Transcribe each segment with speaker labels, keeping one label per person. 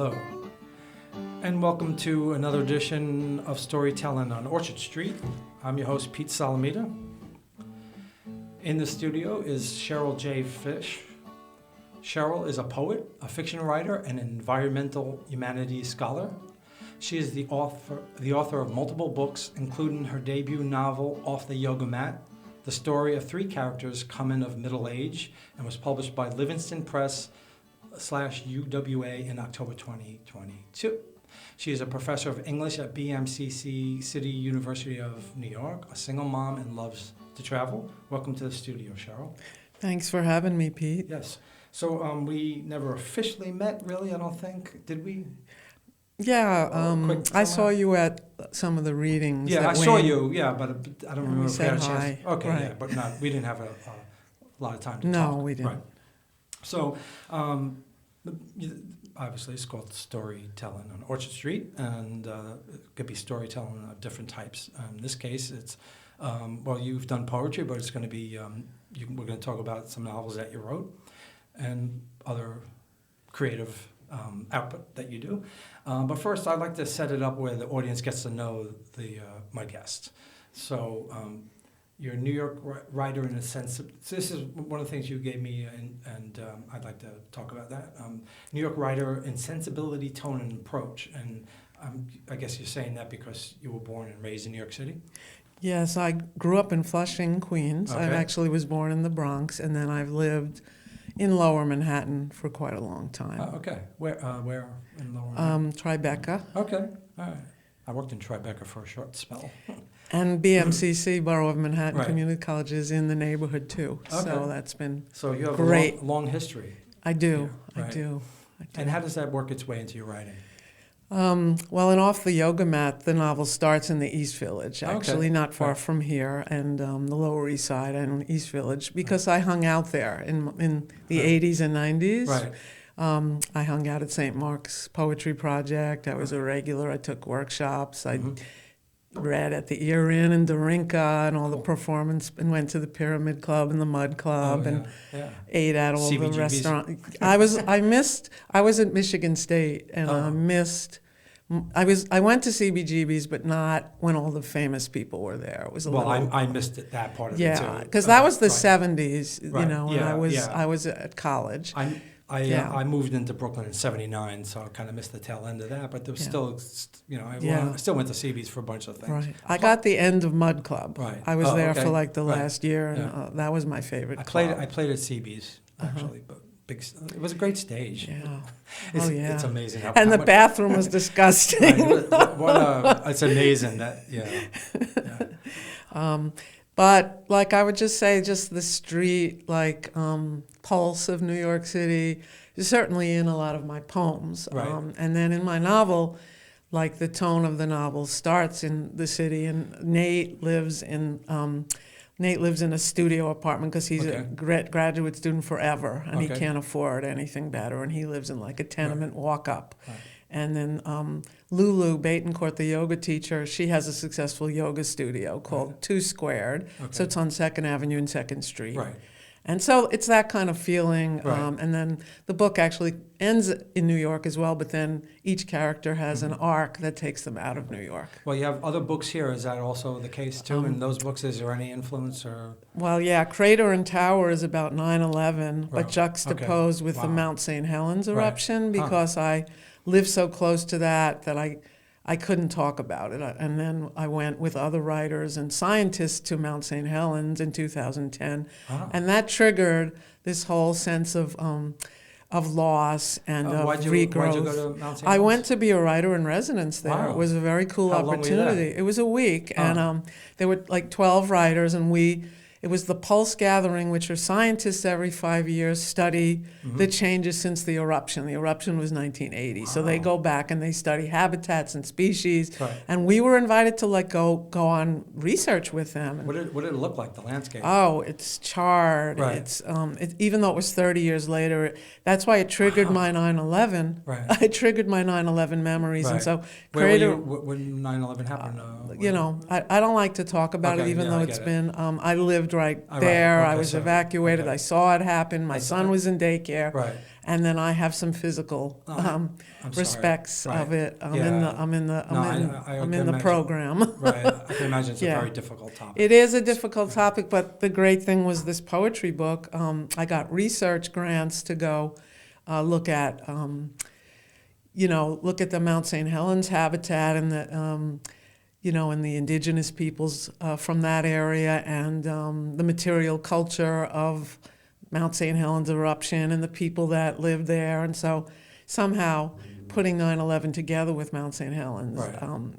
Speaker 1: Hello, and welcome to another edition of Storytelling on Orchard Street. I'm your host, Pete Salamita. In the studio is Cheryl J. Fish. Cheryl is a poet, a fiction writer, and an environmental humanities scholar. She is the author of multiple books, including her debut novel, Off the Yoga Mat, the story of three characters coming of middle age, and was published by Livingston Press /UWA in October 2022. She is a professor of English at BMCC City University of New York, a single mom, and loves to travel. Welcome to the studio, Cheryl.
Speaker 2: Thanks for having me, Pete.
Speaker 1: Yes. So we never officially met, really, I don't think. Did we?
Speaker 2: Yeah, I saw you at some of the readings.
Speaker 1: Yeah, I saw you, yeah, but I don't remember if we had a chance.
Speaker 2: Hi.
Speaker 1: Okay,
Speaker 2: right.
Speaker 1: yeah, but we didn't have a lot of time to talk.
Speaker 2: No, we didn't.
Speaker 1: Right. So, obviously, it's called Storytelling on Orchard Street, and it could be storytelling of different types. In this case, it's, you've done poetry, but it's going to be, we're going to talk about some novels that you wrote and other creative output that you do. But first, I'd like to set it up where the audience gets to know my guest. So, you're a New York writer in a sense. So this is one of the things you gave me, and I'd like to talk about that. New York writer in sensibility, tone, and approach. And I guess you're saying that because you were born and raised in New York City?
Speaker 2: Yes, I grew up in Flushing, Queens.
Speaker 1: Okay.
Speaker 2: I actually was born in the Bronx, and then I've lived in Lower Manhattan for quite a long time.
Speaker 1: Okay. Where in Lower Manhattan?
Speaker 2: Tribeca.
Speaker 1: Okay. All right. I worked in Tribeca for a short spell.
Speaker 2: And BMCC, Borough of Manhattan
Speaker 1: Right.
Speaker 2: Community College, is in the neighborhood too.
Speaker 1: Okay.
Speaker 2: So that's been
Speaker 1: So you have
Speaker 2: great.
Speaker 1: a long history.
Speaker 2: I do.
Speaker 1: Yeah,
Speaker 2: I
Speaker 1: right.
Speaker 2: do.
Speaker 1: And how does that work its way into your writing?
Speaker 2: Well, in Off the Yoga Mat, the novel starts in the East Village, actually,
Speaker 1: Okay.
Speaker 2: not far
Speaker 1: Right.
Speaker 2: from here, and the Lower East Side and East Village, because I hung out there in the
Speaker 1: Right.
Speaker 2: 80s and 90s.
Speaker 1: Right.
Speaker 2: I hung out at St. Mark's Poetry Project. I was a regular. I took workshops. I read at the Ear Inn in Dorinka and all the performance, and went to the Pyramid Club and the Mud Club, and ate at all the
Speaker 1: CBGBs.
Speaker 2: restaurants. I was at Michigan State, and I missed. I went to CBGB's, but not when all the famous people were there. It was a little.
Speaker 1: I missed that part of it too.
Speaker 2: Yeah, because that was the
Speaker 1: Right.
Speaker 2: 70s,
Speaker 1: Right.
Speaker 2: and
Speaker 1: Yeah,
Speaker 2: I was at college.
Speaker 1: I moved into Brooklyn in '79, so I kind of missed the tail end of that. But there was still, I still went to CB's for a bunch of things.
Speaker 2: Right. I got the end of Mud Club.
Speaker 1: Right.
Speaker 2: I was there
Speaker 1: okay.
Speaker 2: for like the
Speaker 1: Right.
Speaker 2: last year, and that was my favorite.
Speaker 1: I
Speaker 2: club.
Speaker 1: played at CB's actually, but it was a great stage.
Speaker 2: Yeah.
Speaker 1: It's amazing how.
Speaker 2: And
Speaker 1: how
Speaker 2: the bathroom was disgusting.
Speaker 1: Right. It's amazing that
Speaker 2: But like I would just say, just the street pulse of New York City is certainly in a lot of my poems.
Speaker 1: Right.
Speaker 2: And then in my novel, like the tone of the novel starts in the city, and Nate lives in a studio apartment because he's a graduate student forever, and he
Speaker 1: Okay.
Speaker 2: can't afford anything better, and he lives in like a tenement walk up.
Speaker 1: Right.
Speaker 2: And then Lulu Batencourt, the yoga teacher, she has a successful yoga studio called Two Squared.
Speaker 1: Okay.
Speaker 2: So it's on 2nd Avenue and 2nd Street.
Speaker 1: Right.
Speaker 2: And so it's that kind of feeling.
Speaker 1: Right.
Speaker 2: And then the book actually ends in New York as well, but then each character has an arc that takes them out of New York.
Speaker 1: Well, you have other books here. Is that also the case too? In those books, is there any influence or?
Speaker 2: Well, yeah, Crater and Tower is about 9/11, but
Speaker 1: Wow.
Speaker 2: juxtaposed with the
Speaker 1: Wow.
Speaker 2: Mount St. Helens eruption,
Speaker 1: Huh.
Speaker 2: because I live so close to that I couldn't talk about it. And then I went with other writers and scientists to Mount St. Helens in 2010, and that triggered this whole sense of loss and of
Speaker 1: Why'd you
Speaker 2: regrowth.
Speaker 1: go to Mount St.
Speaker 2: I
Speaker 1: Helens?
Speaker 2: went to be a writer in residence there.
Speaker 1: Wow.
Speaker 2: It was a very cool
Speaker 1: How long were you there?
Speaker 2: opportunity. It was a week, and there were like 12 writers, and it was the Pulse Gathering, which are scientists every 5 years study the changes since the eruption. The eruption was 1980, so they go back and they study habitats and species.
Speaker 1: Right.
Speaker 2: And we were invited to go on research with them.
Speaker 1: What did it look like, the landscape?
Speaker 2: Oh, it's charred.
Speaker 1: Right.
Speaker 2: It's even though it was 30 years later, that's why it triggered my 9/11.
Speaker 1: Right.
Speaker 2: It triggered my 9/11 memories, and
Speaker 1: Right.
Speaker 2: so
Speaker 1: Where were
Speaker 2: Crater.
Speaker 1: you when 9/11 happened?
Speaker 2: I don't like to talk about
Speaker 1: Okay,
Speaker 2: it, even
Speaker 1: yeah,
Speaker 2: though
Speaker 1: I
Speaker 2: it's
Speaker 1: get it.
Speaker 2: been. I lived lived right
Speaker 1: Right.
Speaker 2: there. I
Speaker 1: Okay,
Speaker 2: was
Speaker 1: so-
Speaker 2: evacuated.
Speaker 1: okay.
Speaker 2: I saw it happen. My
Speaker 1: That's
Speaker 2: son
Speaker 1: right.
Speaker 2: was in daycare.
Speaker 1: Right.
Speaker 2: And then I have some physical
Speaker 1: I'm sorry.
Speaker 2: respects
Speaker 1: Right.
Speaker 2: of it. I'm
Speaker 1: Yeah.
Speaker 2: in the
Speaker 1: No, I
Speaker 2: I'm
Speaker 1: can
Speaker 2: in the
Speaker 1: imagine.
Speaker 2: program.
Speaker 1: Right. I can imagine it's a
Speaker 2: Yeah.
Speaker 1: very difficult topic.
Speaker 2: It is a difficult topic, but the great thing was this poetry book. I got research grants to go look at, look at the Mount St. Helens habitat and the, and the indigenous peoples from that area and the material culture of Mount St. Helens eruption and the people that lived there. And so somehow putting 9/11 together with Mount St. Helens,
Speaker 1: Right.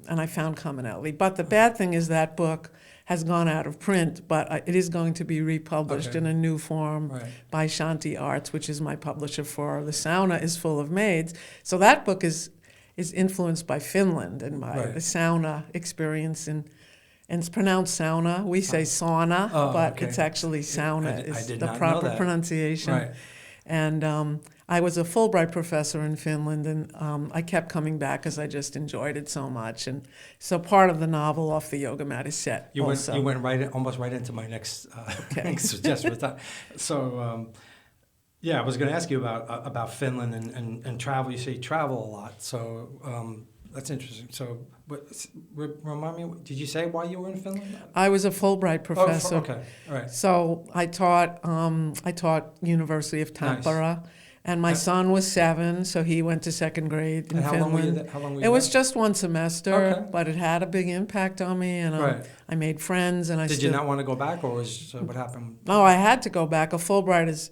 Speaker 2: and I found commonality. But the bad thing is that book has gone out of print, but it is going to be republished
Speaker 1: Okay.
Speaker 2: in a new form
Speaker 1: Right.
Speaker 2: by Shanti Arts, which is my publisher for The Sauna is Full of Maids. So that book is influenced by Finland and by
Speaker 1: Right.
Speaker 2: the sauna experience, and it's pronounced sauna. We say sauna, but
Speaker 1: okay.
Speaker 2: it's actually sauna
Speaker 1: I
Speaker 2: is
Speaker 1: did
Speaker 2: the
Speaker 1: not know
Speaker 2: proper
Speaker 1: that.
Speaker 2: pronunciation.
Speaker 1: Right.
Speaker 2: And I was a Fulbright professor in Finland, and I kept coming back because I just enjoyed it so much. And so part of the novel Off the Yoga Mat is set
Speaker 1: You
Speaker 2: also.
Speaker 1: went almost right into my next suggestion with that. So, I was going to ask you about Finland and travel. You say you travel a lot, so that's interesting. So, remind me, did you say why you were in Finland?
Speaker 2: I was a Fulbright professor.
Speaker 1: Okay, all right.
Speaker 2: So I taught University of Tampere, and my son was 7, so he went to second grade in
Speaker 1: And how
Speaker 2: Finland.
Speaker 1: long were you there? How long were you
Speaker 2: It was
Speaker 1: there?
Speaker 2: just one semester,
Speaker 1: Okay.
Speaker 2: but it had a big impact on me, and
Speaker 1: Right.
Speaker 2: I made friends. And
Speaker 1: Did you not want to go back, or was what happened?
Speaker 2: Oh, I had to go back. A Fulbright is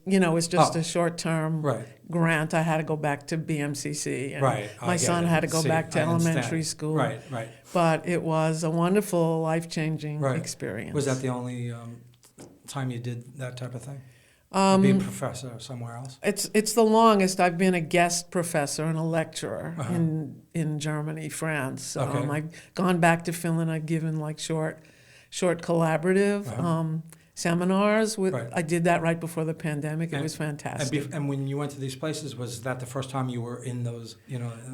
Speaker 2: just a short-term
Speaker 1: Right.
Speaker 2: grant. I had to go back to BMCC. And
Speaker 1: Right. I
Speaker 2: my
Speaker 1: get
Speaker 2: son
Speaker 1: it.
Speaker 2: had to go
Speaker 1: See,
Speaker 2: back to
Speaker 1: I understand.
Speaker 2: elementary school.
Speaker 1: Right. Right.
Speaker 2: But it was a wonderful, life-changing
Speaker 1: Right.
Speaker 2: experience.
Speaker 1: Was that the only time you did that type of thing?
Speaker 2: Um,
Speaker 1: Being a professor somewhere else?
Speaker 2: It's the longest. I've been a guest professor and a lecturer
Speaker 1: Uh-huh.
Speaker 2: in Germany, France.
Speaker 1: Okay.
Speaker 2: I've gone back to Finland. I've given like short collaborative seminars.
Speaker 1: Right.
Speaker 2: I did that right before the pandemic. It
Speaker 1: And-
Speaker 2: was fantastic.
Speaker 1: And when you went to these places, was that the first time you were in those,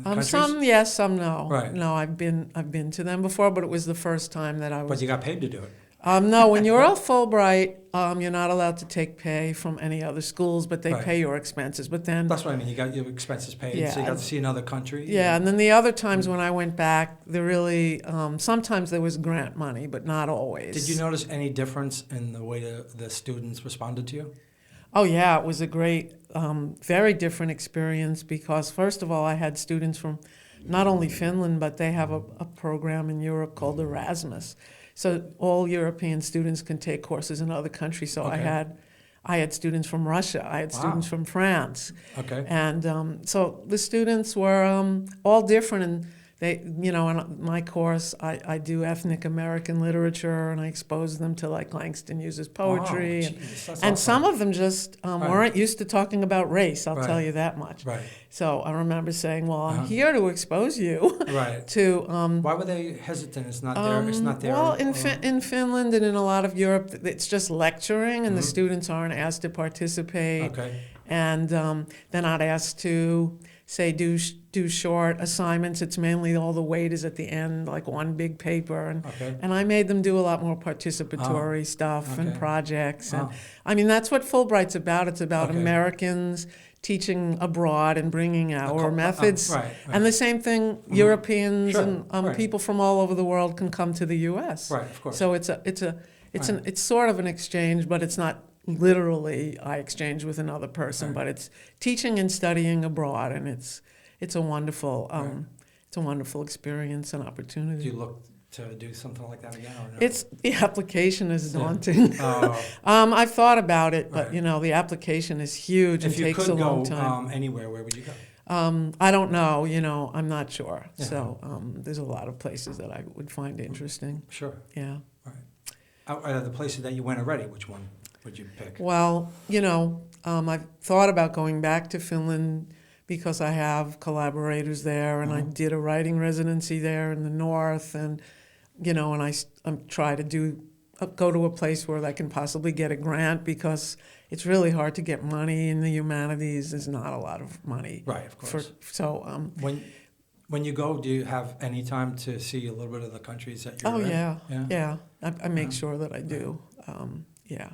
Speaker 1: countries?
Speaker 2: Some yes, some no.
Speaker 1: Right.
Speaker 2: No, I've been to them before, but it was the first time that I was.
Speaker 1: But you got paid to do it.
Speaker 2: No, when you're a Fulbright, you're not allowed to take pay from any other schools, but they
Speaker 1: Right.
Speaker 2: pay your expenses. But then,
Speaker 1: That's what I mean. You got your expenses paid, so you
Speaker 2: Yeah.
Speaker 1: got to see another country.
Speaker 2: yeah, and then the other times when I went back, there really sometimes there was grant money, but not always.
Speaker 1: Did you notice any difference in the way the students responded to you?
Speaker 2: Oh yeah, it was a great, very different experience because first of all, I had students from not only Finland, but they have a program in Europe called Erasmus. So all European students can take courses in other countries. So
Speaker 1: Okay.
Speaker 2: I had students from Russia. I had
Speaker 1: Wow.
Speaker 2: students from France.
Speaker 1: Okay.
Speaker 2: And so the students were all different. And they, in my course, I do ethnic American literature, and I expose them to like Langston Hughes' poetry.
Speaker 1: Wow,
Speaker 2: and
Speaker 1: geez, that's
Speaker 2: and
Speaker 1: awesome.
Speaker 2: some of them just weren't used to talking about race, I'll
Speaker 1: Right.
Speaker 2: tell you that much.
Speaker 1: Right.
Speaker 2: So I remember saying, well, I'm
Speaker 1: Uh-huh.
Speaker 2: here to expose you
Speaker 1: Right.
Speaker 2: to
Speaker 1: Why were they hesitant? It's not their. It's not their.
Speaker 2: well, in Finland and in a lot of Europe, it's just lecturing, and the students aren't asked to participate,
Speaker 1: Okay.
Speaker 2: and they're not asked to say do short assignments. It's mainly all the weight is at the end, like one big paper,
Speaker 1: Okay.
Speaker 2: and I made them do a lot more participatory stuff and
Speaker 1: okay.
Speaker 2: projects, and
Speaker 1: Wow.
Speaker 2: I mean that's what Fulbright's about. It's about
Speaker 1: Okay.
Speaker 2: Americans teaching abroad and bringing our methods.
Speaker 1: Right.
Speaker 2: And the same thing, Europeans
Speaker 1: Sure,
Speaker 2: and
Speaker 1: right.
Speaker 2: people from all over the world can come to the U.S.
Speaker 1: Right. Of course.
Speaker 2: So it's sort of an exchange, but it's not literally I exchange with another person,
Speaker 1: Right.
Speaker 2: but it's teaching and studying abroad, and it's a wonderful it's a wonderful experience and
Speaker 1: Do
Speaker 2: opportunity.
Speaker 1: you look to do something like that again? Or no?
Speaker 2: The application is daunting.
Speaker 1: Oh.
Speaker 2: I've thought about it, but
Speaker 1: Right.
Speaker 2: the application is huge and
Speaker 1: If you
Speaker 2: takes
Speaker 1: could
Speaker 2: a long
Speaker 1: go
Speaker 2: time.
Speaker 1: anywhere, where would you go?
Speaker 2: I don't know, I'm not sure.
Speaker 1: Yeah.
Speaker 2: So there's a lot of places that I would find interesting.
Speaker 1: Sure.
Speaker 2: Yeah.
Speaker 1: Out of the places that you went already, which one would you pick?
Speaker 2: Well, I've thought about going back to Finland because I have collaborators there, and I did a writing residency there in the north, and and I try to go to a place where I can possibly get a grant because it's really hard to get money in the humanities. There's not a lot of money.
Speaker 1: Right, of course. When you go, do you have any time to see a little bit of the countries that you're in?
Speaker 2: Yeah. I make sure that I do. Yeah.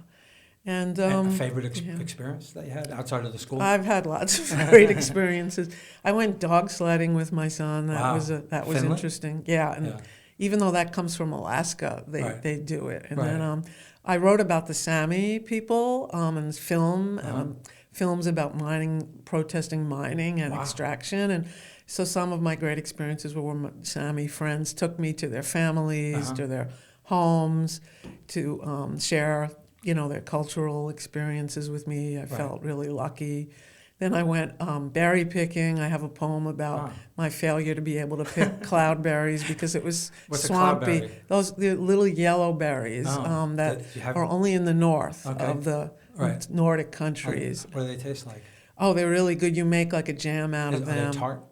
Speaker 2: And
Speaker 1: A favorite
Speaker 2: yeah.
Speaker 1: experience that you had outside of the school?
Speaker 2: I've had lots of great experiences. I went dog sledding with my son. That
Speaker 1: Wow.
Speaker 2: was
Speaker 1: Finland?
Speaker 2: interesting. Yeah, and
Speaker 1: Yeah.
Speaker 2: even though that comes from Alaska,
Speaker 1: Right.
Speaker 2: they do it. And
Speaker 1: Right.
Speaker 2: then I wrote about the Sami people and film films about mining, protesting mining and
Speaker 1: Wow.
Speaker 2: extraction. And so some of my great experiences were when my Sami friends took me to their families, to their homes, to share, their cultural experiences with me. I felt really lucky. Then I went berry picking. I have a poem about my failure to be able to pick cloudberries because it was
Speaker 1: What's
Speaker 2: swampy.
Speaker 1: a cloudberry?
Speaker 2: Those the little yellow berries that are only in the north of the Nordic countries.
Speaker 1: What do they taste like?
Speaker 2: Oh, they're really good. You make like a jam out of them.
Speaker 1: Are they tart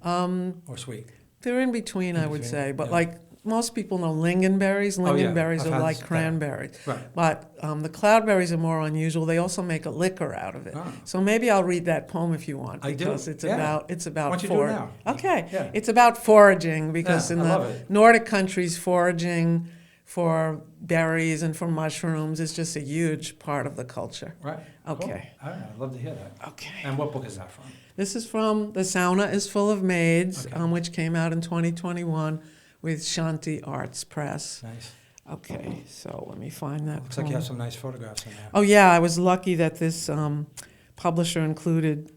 Speaker 1: or sweet?
Speaker 2: They're in between, I would say. But
Speaker 1: yeah.
Speaker 2: like most people know lingonberries. Lingonberries
Speaker 1: I've
Speaker 2: are
Speaker 1: had
Speaker 2: like
Speaker 1: that.
Speaker 2: cranberries.
Speaker 1: Right.
Speaker 2: But the cloudberries are more unusual. They also make a liquor out of it.
Speaker 1: Oh.
Speaker 2: So maybe I'll read that poem if you want.
Speaker 1: I do.
Speaker 2: Because it's about
Speaker 1: Why don't you do it now?
Speaker 2: Okay.
Speaker 1: Yeah.
Speaker 2: It's about foraging because
Speaker 1: Yeah,
Speaker 2: in
Speaker 1: I love
Speaker 2: the
Speaker 1: it.
Speaker 2: Nordic countries, foraging for berries and for mushrooms is just a huge part of the culture.
Speaker 1: Right.
Speaker 2: Okay.
Speaker 1: Cool. All right. I'd love to hear that.
Speaker 2: Okay.
Speaker 1: And what book is that from?
Speaker 2: This is from The Sauna is Full of Maids,
Speaker 1: Okay.
Speaker 2: which came out in 2021 with Shanti Arts Press.
Speaker 1: Nice.
Speaker 2: Okay, so let me find that.
Speaker 1: Looks like you have some nice photographs in there.
Speaker 2: Oh yeah, I was lucky that this publisher included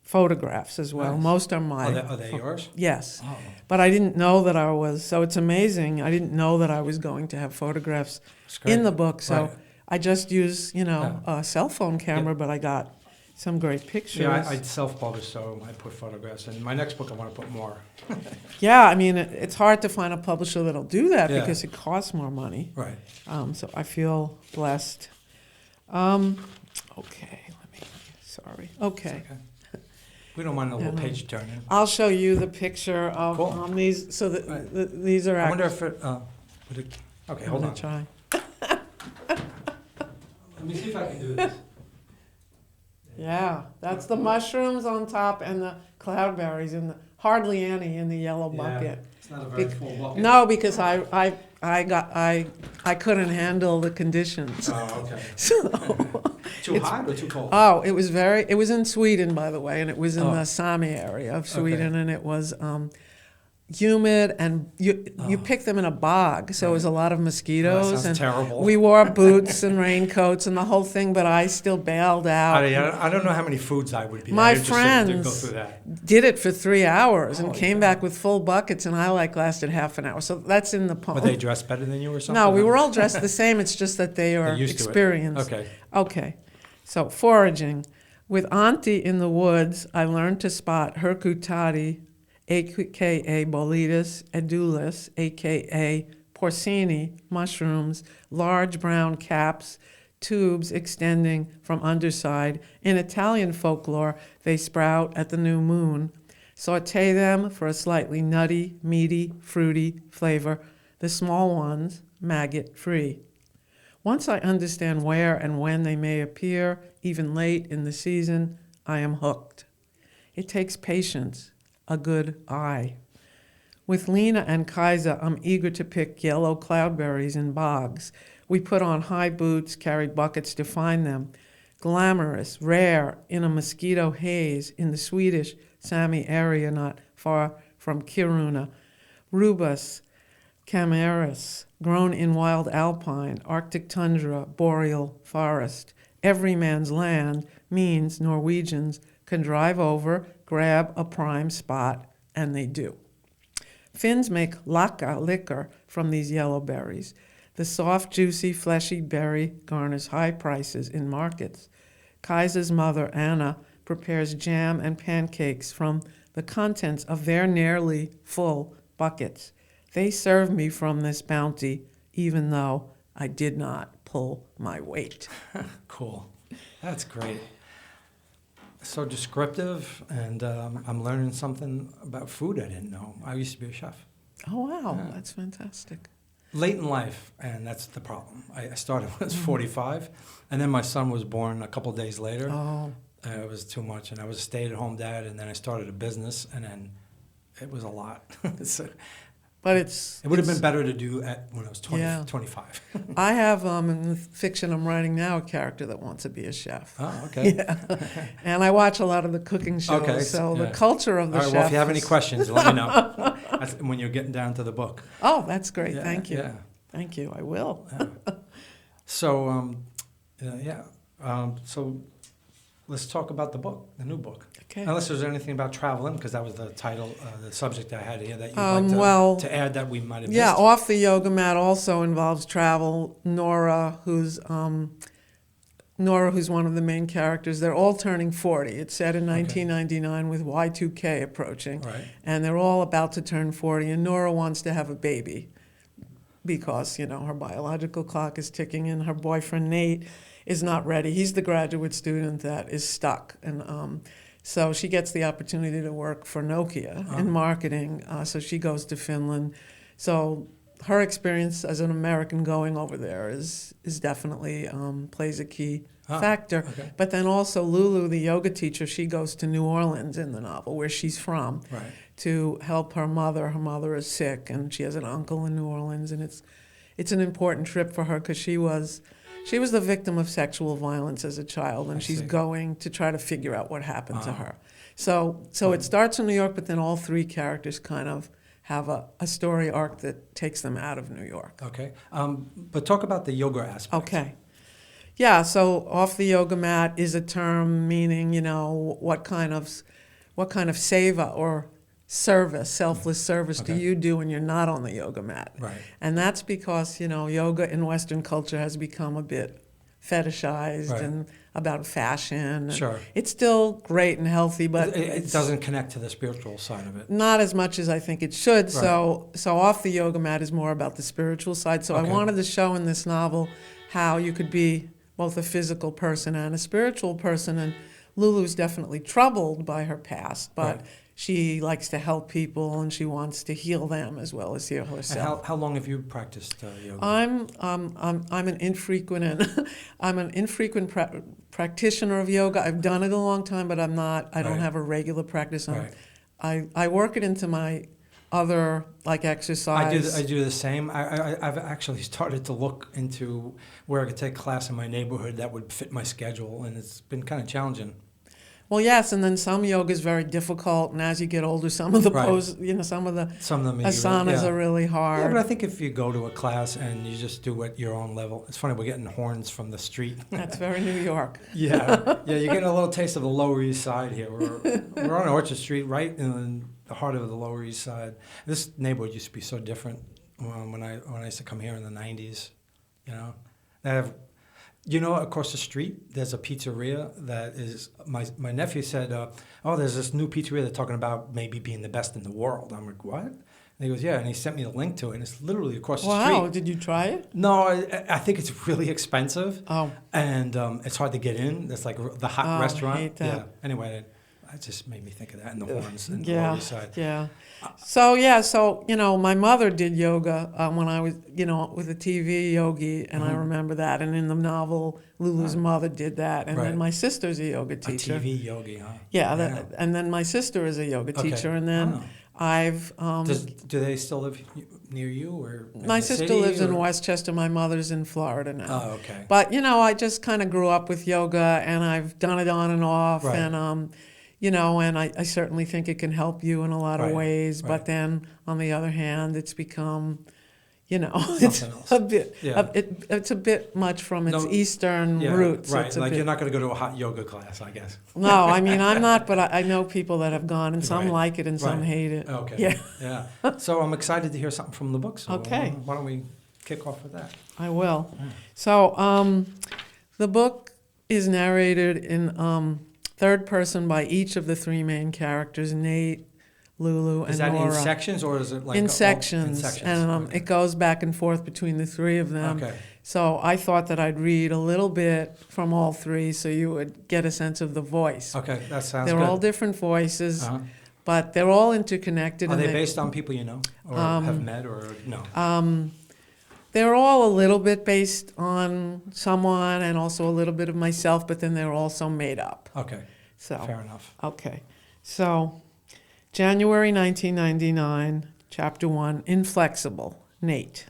Speaker 2: photographs as well.
Speaker 1: Nice.
Speaker 2: Most are mine.
Speaker 1: Are they yours?
Speaker 2: Yes.
Speaker 1: Oh.
Speaker 2: But I didn't know that I was, so it's amazing. I didn't know that I was going to have photographs
Speaker 1: That's great.
Speaker 2: in the book. So
Speaker 1: Right.
Speaker 2: I just used, a cell phone camera, but I got some great pictures.
Speaker 1: Yeah, I self-published, so I put photographs in. My next book, I want to put more.
Speaker 2: Yeah, I mean, it's hard to find a publisher that'll do that
Speaker 1: Yeah.
Speaker 2: because it costs more money.
Speaker 1: Right.
Speaker 2: So I feel blessed. Okay, sorry. Okay.
Speaker 1: Okay. We don't mind a little page turning.
Speaker 2: I'll show you the picture of
Speaker 1: Cool.
Speaker 2: these. So
Speaker 1: Right.
Speaker 2: these are
Speaker 1: I wonder
Speaker 2: actually.
Speaker 1: if it. Okay, hold on.
Speaker 2: Try.
Speaker 1: Let me see if I can do this.
Speaker 2: Yeah, that's the mushrooms on top and the cloudberries and hardly any in the yellow bucket.
Speaker 1: It's not a very full bucket.
Speaker 2: No, because I couldn't handle the conditions.
Speaker 1: Oh, okay.
Speaker 2: So
Speaker 1: Too hot or too cold?
Speaker 2: it was in Sweden, by the way, and it was in the Sami area of Sweden, and it was humid, and you pick them in a bog, so it was a lot of mosquitoes.
Speaker 1: That sounds
Speaker 2: and
Speaker 1: terrible.
Speaker 2: we wore boots and raincoats and the whole thing, but I still bailed out.
Speaker 1: I don't know how many foods I would be
Speaker 2: My
Speaker 1: interested to go
Speaker 2: friends
Speaker 1: through that.
Speaker 2: did it for 3 hours and
Speaker 1: Oh,
Speaker 2: came
Speaker 1: yeah.
Speaker 2: back with full buckets, and I lasted half an hour. So that's in the poem.
Speaker 1: Were they dressed better than you or something?
Speaker 2: No, we were all dressed the same. It's just that they are
Speaker 1: used to it.
Speaker 2: experienced.
Speaker 1: Okay.
Speaker 2: Okay. So foraging. With Auntie in the woods, I learned to spot Hercutati, a.k.a. Boletus edulis, a.k.a. porcini, mushrooms, large brown caps, tubes extending from underside. In Italian folklore, they sprout at the new moon. Saute them for a slightly nutty, meaty, fruity flavor. The small ones, maggot-free. Once I understand where and when they may appear, even late in the season, I am hooked. It takes patience, a good eye. With Lena and Kaiser, I'm eager to pick yellow cloudberries in bogs. We put on high boots, carry buckets to find them. Glamorous, rare, in a mosquito haze in the Swedish Sami area not far from Kiruna. Rubus, Camaris, grown in wild alpine, Arctic tundra, boreal forest. Every man's land means Norwegians can drive over, grab a prime spot, and they do. Finns make laka liquor from these yellow berries. The soft, juicy, fleshy berry garners high prices in markets. Kaiser's mother, Anna, prepares jam and pancakes from the contents of their nearly full buckets. They serve me from this bounty, even though I did not pull my weight.
Speaker 1: Cool. That's great. So descriptive, and I'm learning something about food I didn't know. I used to be a chef.
Speaker 2: Oh, wow.
Speaker 1: Yeah.
Speaker 2: That's fantastic.
Speaker 1: Late in life, and that's the problem. I started when I was 45, and then my son was born a couple days later.
Speaker 2: Oh,
Speaker 1: It was too much, and I was a stay-at-home dad, and then I started a business, and then it was a lot. So
Speaker 2: But
Speaker 1: It would have been better to do when I was 20,
Speaker 2: Yeah.
Speaker 1: 25.
Speaker 2: I have in the fiction I'm writing now a character that wants to be a chef.
Speaker 1: Oh, okay.
Speaker 2: Yeah, and I watch a lot of the cooking shows.
Speaker 1: Okay,
Speaker 2: So
Speaker 1: yeah.
Speaker 2: the culture of the
Speaker 1: All right,
Speaker 2: chef.
Speaker 1: well, if you have any
Speaker 2: is-
Speaker 1: questions, let me know. That's when you're getting down to the book.
Speaker 2: Oh, that's great.
Speaker 1: Yeah,
Speaker 2: Thank you.
Speaker 1: Yeah.
Speaker 2: Thank you. I will.
Speaker 1: Yeah. So, so let's talk about the book, the new book.
Speaker 2: Okay.
Speaker 1: Unless there's anything about traveling, because that was the title, the subject I had here that you'd
Speaker 2: well,
Speaker 1: like to add that we might have
Speaker 2: Yeah,
Speaker 1: missed.
Speaker 2: Off the Yoga Mat also involves travel. Nora, who's one of the main characters, they're all turning 40. It's set in 1999 with Y2K approaching.
Speaker 1: Right.
Speaker 2: And they're all about to turn 40, and Nora wants to have a baby because, her biological clock is ticking, and her boyfriend, Nate, is not ready. He's the graduate student that is stuck. And so she gets the opportunity to work for Nokia in marketing. So she goes to Finland. So her experience as an American going over there is definitely plays a key factor.
Speaker 1: Okay.
Speaker 2: But then also Lulu, the yoga teacher, she goes to New Orleans in the novel, where she's from,
Speaker 1: Right.
Speaker 2: to help her mother. Her mother is sick, and she has an uncle in New Orleans, and it's an important trip for her because she was the victim of sexual violence as a child, and she's going to try to figure out what happened to her. So it starts in New York, but then all three characters kind of have a story arc that takes them out of New York.
Speaker 1: Okay. But talk about the yoga aspect.
Speaker 2: Okay. Yeah, so off the yoga mat is a term meaning, what kind of seva or service, selfless service do you do when you're not on the yoga mat?
Speaker 1: Right.
Speaker 2: And that's because, yoga in Western culture has become a bit fetishized and about fashion.
Speaker 1: Sure.
Speaker 2: It's still great and healthy, but
Speaker 1: it doesn't connect to the spiritual side of it.
Speaker 2: not as much as I think it should.
Speaker 1: Right.
Speaker 2: So off the yoga mat is more about the spiritual side. So I wanted to show in this novel how you could be both a physical person and a spiritual person. And Lulu's definitely troubled by her past, but she likes to help people and she wants to heal them as well as heal herself.
Speaker 1: And how long have you practiced yoga?
Speaker 2: I'm an infrequent practitioner of yoga. I've done it a long time, but I don't have a regular practice. I work it into my other exercise.
Speaker 1: I do the same. I've actually started to look into where I could take a class in my neighborhood that would fit my schedule, and it's been kind of challenging.
Speaker 2: Well, yes, and then some yoga is very difficult, and as you get older, some of the poses, some of them asanas are really hard.
Speaker 1: Yeah, but I think if you go to a class and you just do at your own level, it's funny, we're getting horns from the street.
Speaker 2: That's very New York.
Speaker 1: Yeah, you're getting a little taste of the Lower East Side here. We're on Orchard Street, right in the heart of the Lower East Side. This neighborhood used to be so different when I used to come here in the 90s. They have. Across the street, there's a pizzeria that is, my nephew said, there's this new pizzeria they're talking about maybe being the best in the world. I'm like, what? And he goes, yeah, and he sent me the link to it, and it's literally across the street.
Speaker 2: Wow, did you try it?
Speaker 1: No, I think it's really expensive.
Speaker 2: Oh.
Speaker 1: And it's hard to get in. It's like the hot restaurant.
Speaker 2: I hate that.
Speaker 1: Yeah, anyway, it just made me think of that, and the horns and the Lower East Side.
Speaker 2: Yeah. So my mother did yoga when I was, with a TV yogi, and I remember that. And in the novel, Lulu's mother did that. And then my sister's a yoga teacher.
Speaker 1: A TV yogi, huh?
Speaker 2: Yeah, and then my sister is a yoga teacher. And then I've...
Speaker 1: do they still live near you? Or
Speaker 2: my sister lives in Westchester. My mother's in Florida now.
Speaker 1: Oh, okay.
Speaker 2: But, I just kind of grew up with yoga, and I've done it on and off.
Speaker 1: Right.
Speaker 2: And, and I certainly think it can help you in a lot of ways. But then, on the other hand, it's become, it's a bit, it's a bit much from its Eastern roots.
Speaker 1: Right, you're not going to go to a hot yoga class, I guess.
Speaker 2: No, I mean, I'm not, but I know people that have gone, and some like it and some hate it.
Speaker 1: Okay. Yeah. So I'm excited to hear something from the book. So
Speaker 2: okay.
Speaker 1: Why don't we kick off with that?
Speaker 2: I will. So the book is narrated in third person by each of the three main characters, Nate, Lulu, and Nora.
Speaker 1: Is that in sections, or is it like...
Speaker 2: In sections.
Speaker 1: In sections.
Speaker 2: And it goes back and forth between the three of them.
Speaker 1: Okay.
Speaker 2: So I thought that I'd read a little bit from all three so you would get a sense of the voice.
Speaker 1: Okay, that sounds good.
Speaker 2: They're all different voices, but they're all interconnected.
Speaker 1: Are they based on people you know, or have met, or no?
Speaker 2: They're all a little bit based on someone and also a little bit of myself, but then they're also made up.
Speaker 1: Okay.
Speaker 2: So
Speaker 1: fair enough.
Speaker 2: Okay. So January 1999, Chapter 1, Inflexible, Nate.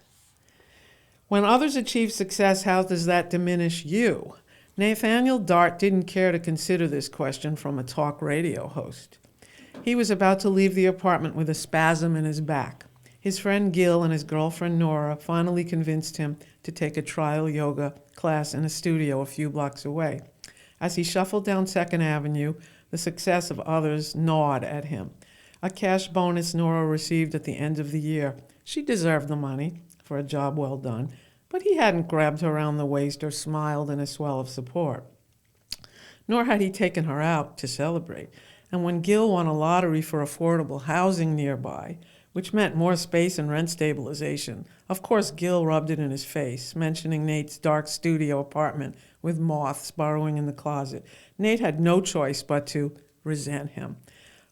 Speaker 2: When others achieve success, how does that diminish you? Nathaniel Dart didn't care to consider this question from a talk radio host. He was about to leave the apartment with a spasm in his back. His friend Gil and his girlfriend Nora finally convinced him to take a trial yoga class in a studio a few blocks away. As he shuffled down 2nd Avenue, the success of others gnawed at him. A cash bonus Nora received at the end of the year. She deserved the money for a job well done, but he hadn't grabbed her around the waist or smiled in a swell of support. Nor had he taken her out to celebrate. And when Gil won a lottery for affordable housing nearby, which meant more space and rent stabilization, of course Gil rubbed it in his face, mentioning Nate's dark studio apartment with moths burrowing in the closet. Nate had no choice but to resent him.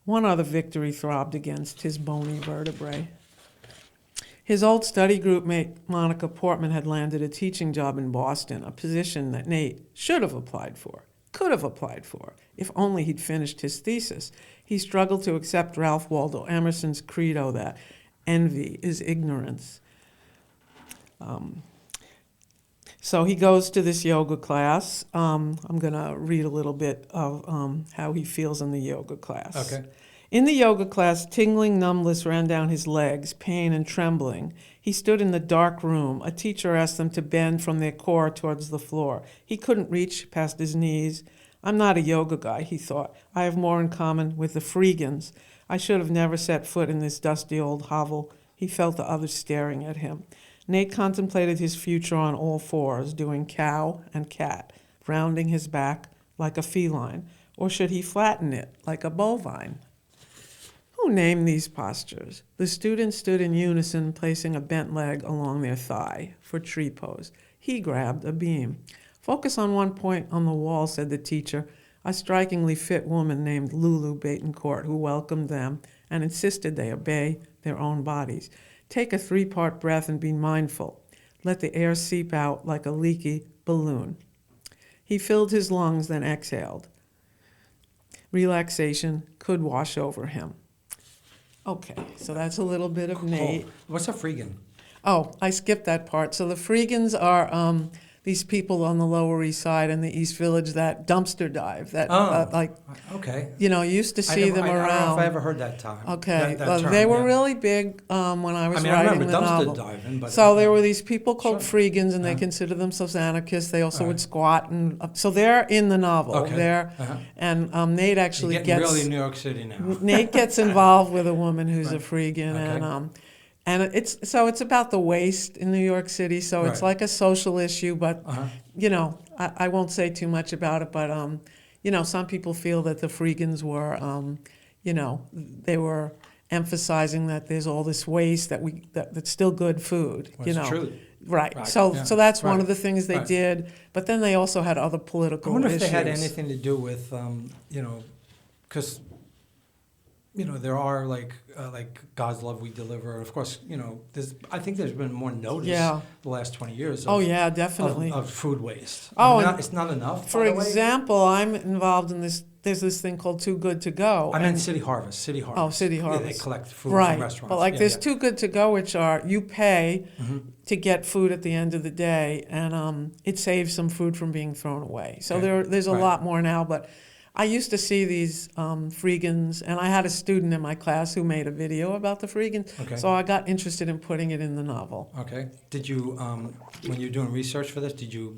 Speaker 2: One other victory throbbed against his bony vertebrae. His old study group mate, Monica Portman, had landed a teaching job in Boston, a position that Nate should have applied for, could have applied for, if only he'd finished his thesis. He struggled to accept Ralph Waldo Emerson's credo that envy is ignorance. So he goes to this yoga class. I'm going to read a little bit of how he feels in the yoga class.
Speaker 1: Okay.
Speaker 2: In the yoga class, tingling numbness ran down his legs, pain and trembling. He stood in the dark room. A teacher asked them to bend from their core towards the floor. He couldn't reach past his knees. I'm not a yoga guy, he thought. I have more in common with the Freegans. I should have never set foot in this dusty old hovel. He felt the others staring at him. Nate contemplated his future on all fours, doing cow and cat, rounding his back like a feline. Or should he flatten it like a bovine? Who named these postures? The students stood in unison, placing a bent leg along their thigh for tree pose. He grabbed a beam. Focus on one point on the wall, said the teacher, a strikingly fit woman named Lulu Betancourt, who welcomed them and insisted they obey their own bodies. Take a 3-part breath and be mindful. Let the air seep out like a leaky balloon. He filled his lungs, then exhaled. Relaxation could wash over him. Okay, so that's a little bit of Nate.
Speaker 1: What's a Freegan?
Speaker 2: Oh, I skipped that part. So the Freegans are these people on the Lower East Side and the East Village that dumpster dive. That
Speaker 1: okay.
Speaker 2: You used to see them around.
Speaker 1: I don't know if I ever heard that time.
Speaker 2: Okay,
Speaker 1: that term,
Speaker 2: they were really big when I was writing the novel.
Speaker 1: I remember dumpster diving, but
Speaker 2: so there were these people called Freegans, and they
Speaker 1: Uh-huh.
Speaker 2: considered themselves anarchists. They also would squat, and so they're in the novel.
Speaker 1: Okay.
Speaker 2: And Nate actually
Speaker 1: You're
Speaker 2: gets
Speaker 1: getting really New York City now.
Speaker 2: Nate gets involved with a woman who's a
Speaker 1: Right.
Speaker 2: Freegan,
Speaker 1: Okay.
Speaker 2: and it's about the waste in New York City. So it's
Speaker 1: Right.
Speaker 2: like a social issue, but I won't say too much about it. But some people feel that the Freegans were, they were emphasizing that there's all this waste that's still good food.
Speaker 1: Well, it's true.
Speaker 2: Right.
Speaker 1: Right.
Speaker 2: So
Speaker 1: Yeah.
Speaker 2: so that's one
Speaker 1: Right.
Speaker 2: of the things they
Speaker 1: Right.
Speaker 2: did. But then they also had other political
Speaker 1: I wonder
Speaker 2: issues.
Speaker 1: if they had anything to do with, because, there are like God's Love We Deliver. Of course, I think there's been more notice the last 20 years
Speaker 2: Definitely.
Speaker 1: of food waste. It's not enough,
Speaker 2: For
Speaker 1: by the way.
Speaker 2: example, I'm involved in this. There's this thing called Too Good to Go.
Speaker 1: I meant City Harvest. City Harvest.
Speaker 2: Oh, City
Speaker 1: Yeah,
Speaker 2: Harvest.
Speaker 1: they collect food
Speaker 2: Right.
Speaker 1: from restaurants.
Speaker 2: But there's Too Good to Go, which are you pay
Speaker 1: Mm-hmm.
Speaker 2: to get food at the end of the day, and it saves some food from being thrown away. So
Speaker 1: Okay.
Speaker 2: there's a
Speaker 1: Right.
Speaker 2: lot more now, but I used to see these Freegans, and I had a student in my class who made a video about the Freegans,
Speaker 1: Okay.
Speaker 2: so I got interested in putting it in the novel.
Speaker 1: Okay. Did you, when you're doing research for this, did you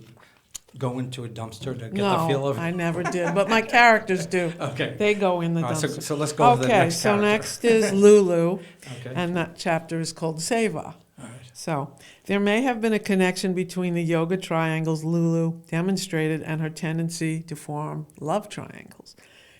Speaker 1: go into a dumpster to get the feel of it?
Speaker 2: No, I never did, but my characters do.
Speaker 1: Okay.
Speaker 2: They go in the
Speaker 1: All right,
Speaker 2: dumpster.
Speaker 1: so let's go to the next
Speaker 2: so
Speaker 1: character.
Speaker 2: next is Lulu,
Speaker 1: Okay.
Speaker 2: and that chapter is called Seva.
Speaker 1: All right.
Speaker 2: So, there may have been a connection between the yoga triangles Lulu demonstrated and her tendency to form love triangles.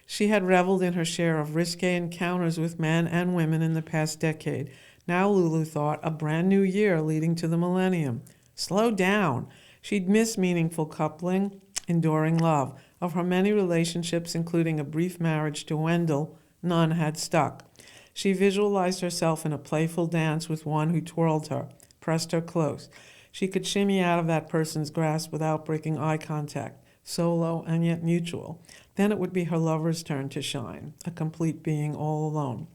Speaker 2: She had reveled in her share of risque encounters with men and women in the past decade. Now Lulu thought a brand new year leading to the millennium. Slow down. She'd miss meaningful coupling, enduring love. Of her many relationships, including a brief marriage to Wendell, none had stuck. She visualized herself in a playful dance with one who twirled her, pressed her close. She could shimmy out of that person's grasp without breaking eye contact, solo and yet mutual. Then it would be her lover's turn to shine, a complete being all alone.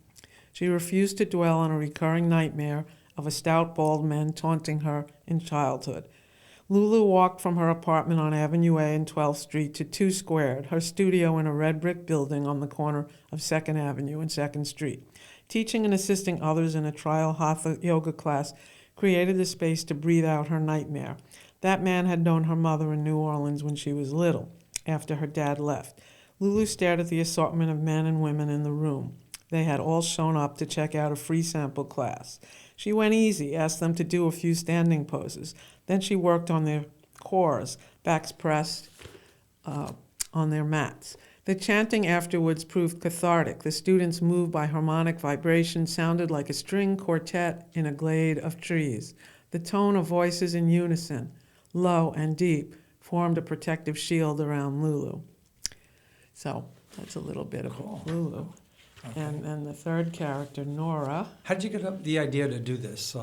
Speaker 2: She refused to dwell on a recurring nightmare of a stout bald man taunting her in childhood. Lulu walked from her apartment on Avenue A and 12th Street to 2 Squared, her studio in a red brick building on the corner of 2nd Avenue and 2nd Street. Teaching and assisting others in a trial hatha yoga class created the space to breathe out her nightmare. That man had known her mother in New Orleans when she was little, after her dad left. Lulu stared at the assortment of men and women in the room. They had all shown up to check out a free sample class. She went easy, asked them to do a few standing poses. Then she worked on their cores, backs pressed on their mats. The chanting afterwards proved cathartic. The students, moved by harmonic vibration, sounded like a string quartet in a glade of trees. The tone of voices in unison, low and deep, formed a protective shield around Lulu. So that's a little bit about Lulu. Okay. And the third character, Nora.
Speaker 1: How did you get up the idea to do this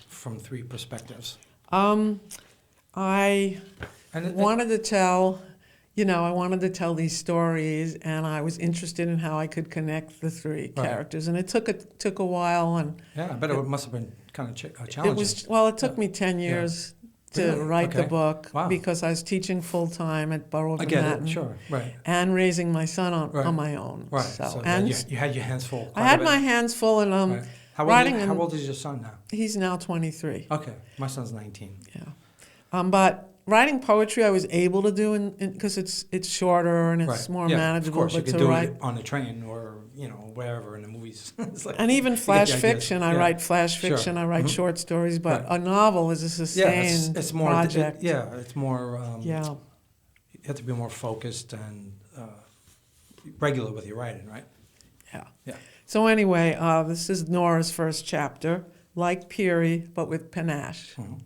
Speaker 1: from 3 perspectives?
Speaker 2: I wanted to tell, I wanted to tell these stories, and I was interested in how I could connect the 3 characters. And it took a while, and
Speaker 1: yeah, I bet it must have been kind of challenging.
Speaker 2: It took me 10 years to write the book because I was teaching full time at Borough of Manhattan.
Speaker 1: Sure, right.
Speaker 2: And raising my son on my own.
Speaker 1: Right. So and you had your hands full.
Speaker 2: I had my hands full, and
Speaker 1: How old is your son now?
Speaker 2: He's now 23.
Speaker 1: Okay, my son's 19.
Speaker 2: Yeah, but writing poetry I was able to do because it's shorter and it's more manageable.
Speaker 1: Of course, you could do it on a train or wherever in the movies.
Speaker 2: And even flash fiction, I write flash fiction. I write short stories, but a novel is a sustained
Speaker 1: it's more
Speaker 2: project.
Speaker 1: It's more. You have to be more focused and regular with your writing, right? Yeah.
Speaker 2: So anyway, this is Nora's first chapter, like Peary, but with panache. Mm-hmm.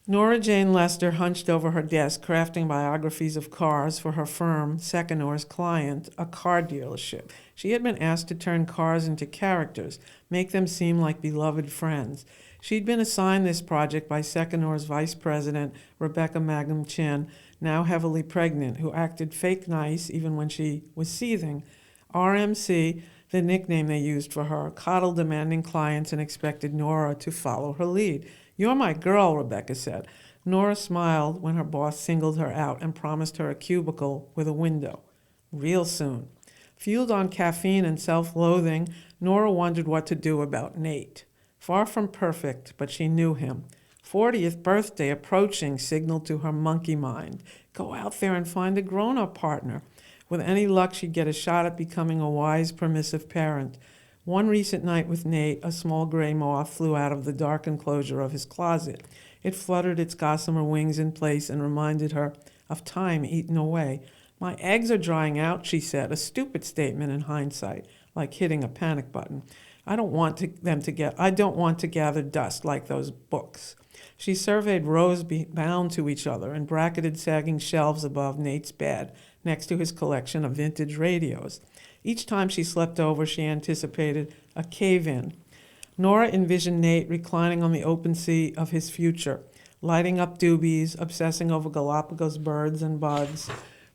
Speaker 2: Nora Jane Lester hunched over her desk, crafting biographies of cars for her firm, Seconor's client, a car dealership. She had been asked to turn cars into characters, make them seem like beloved friends. She'd been assigned this project by Seconor's vice president, Rebecca Mangum Chin, now heavily pregnant, who acted fake nice even when she was seething. RMC, the nickname they used for her, coddled demanding clients and expected Nora to follow her lead. "You're my girl," Rebecca said. Nora smiled when her boss singled her out and promised her a cubicle with a window. Real soon. Fueled on caffeine and self-loathing, Nora wondered what to do about Nate. Far from perfect, but she knew him. 40th birthday approaching signaled to her monkey mind. Go out there and find a grown-up partner. With any luck, she'd get a shot at becoming a wise, permissive parent. One recent night with Nate, a small gray moth flew out of the dark enclosure of his closet. It fluttered its gossamer wings in place and reminded her of time eaten away. "My eggs are drying out," she said, a stupid statement in hindsight, like hitting a panic button. I don't want to gather dust like those books." She surveyed rows bound to each other and bracketed sagging shelves above Nate's bed, next to his collection of vintage radios. Each time she slept over, she anticipated a cave-in. Nora envisioned Nate reclining on the open sea of his future, lighting up doobies, obsessing over Galapagos birds and bugs,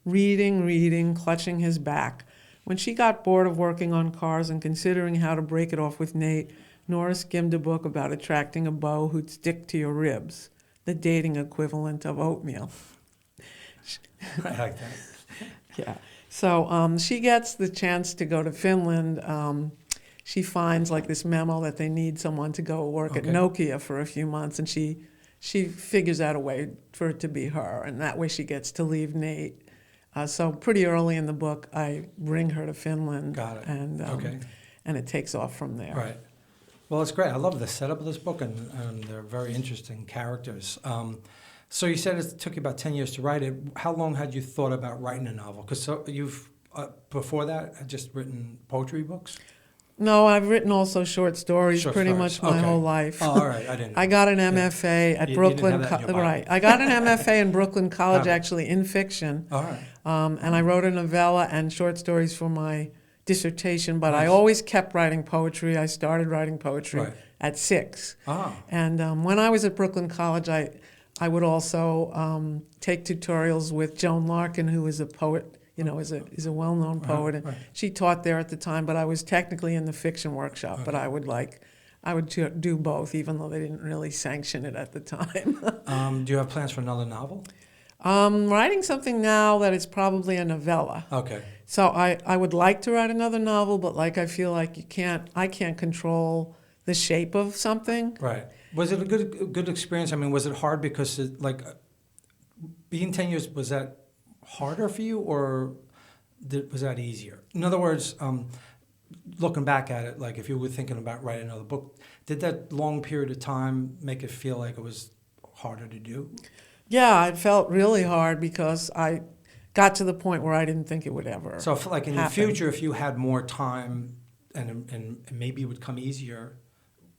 Speaker 2: reading, clutching his back. When she got bored of working on cars and considering how to break it off with Nate, Nora skimmed a book about attracting a beau who'd stick to your ribs, the dating equivalent of oatmeal.
Speaker 1: I like that.
Speaker 2: Yeah. So she gets the chance to go to Finland. She finds like this memo that they need someone to go work at Nokia for a few months, and she figures out a way for it to be her, and that way she gets to leave Nate. So pretty early in the book, I bring her to Finland.
Speaker 1: Got it.
Speaker 2: And it takes off from there.
Speaker 1: Right. Well, it's great. I love the setup of this book, and they're very interesting characters. So you said it took you about 10 years to write it. How long had you thought about writing a novel? Because you've, before that, had just written poetry books?
Speaker 2: No, I've written also short stories much my whole life.
Speaker 1: Oh, all right. I didn't.
Speaker 2: I got an MFA at Brooklyn. Right. I got an MFA in Brooklyn College, actually, in fiction.
Speaker 1: All right.
Speaker 2: And I wrote a novella and short stories for my dissertation, but I always kept writing poetry. I started writing poetry at 6. And when I was at Brooklyn College, I would also take tutorials with Joan Larkin, who is a poet is a well-known poet, and she taught there at the time. But I was technically in the fiction workshop, but I would do both, even though they didn't really sanction it at the time.
Speaker 1: Do you have plans for another novel?
Speaker 2: Writing something now that is probably a novella.
Speaker 1: Okay.
Speaker 2: So I would like to write another novel, but I feel like I can't control the shape of something.
Speaker 1: Right. Was it a good experience? I mean, was it hard because being 10 years, was that harder for you, or was that easier? In other words, looking back at it, like if you were thinking about writing another book, did that long period of time make it feel like it was harder to do?
Speaker 2: Yeah, it felt really hard because I got to the point where I didn't think it would ever.
Speaker 1: So I feel like in
Speaker 2: happen.
Speaker 1: the future, if you had more time and maybe it would come easier,